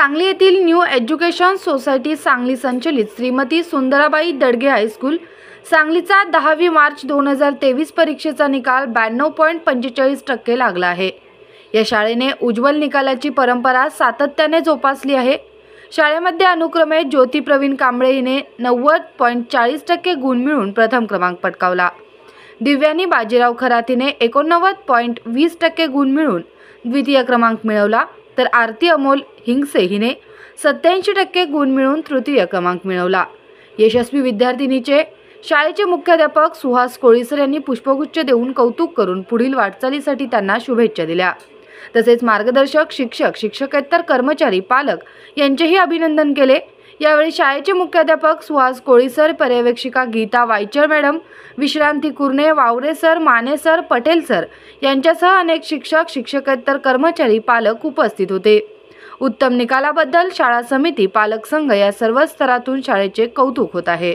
सांगली येथील new education society Sangli संचलित Shrimati Sundarabai दडगे high school सांगलीचा 10 मार्च 2023 परीक्षेचा निकाल 92.45% लागला आहे। या शाळेने उज्ज्वल निकालाची परंपरा सातत्याने जोपासली आहे। शाळेमध्ये अनुक्रमे ज्योती प्रवीण कांबळे हिने 90.40% गुण मिळवून प्रथम क्रमांक पटकावला। दिव्यानी बाजीराव खरातीने 89.20% गुण मिळवून द्वितीय क्रमांक मिळवला, तर आरती अमोल हिंगसे हिने 87% गुण मिळवून तृतीय क्रमांक मिळवला। यशस्वी विद्यार्थिनीचे शाळेचे मुख्याध्यापक सुहास कोळीसर यांनी पुष्पगुच्छ देऊन कौतुक करून पुढील वाटचालीसाठी त्यांना शुभेच्छा दिल्या। तसेच मार्गदर्शक, शिक्षक, शिक्षकेतर कर्मचारी, पालक यांचेही अभिनंदन केले। यावेळी शाळेचे मुख्याध्यापक सुहास कोळीसर, पर्यवेक्षिका Gita Vaychal madam, Vishranti Kurne, Vaware sir, Mane sir, Patel sir यांच्यासह अनेक शिक्षक, शिक्षकेतर कर्मचारी, पालक उपस्थित होते। उत्तम निकालाबद्दल शाळा समिती, पालक संघ या सर्व स्तरातून शाळेचे कौतुक होत आहे।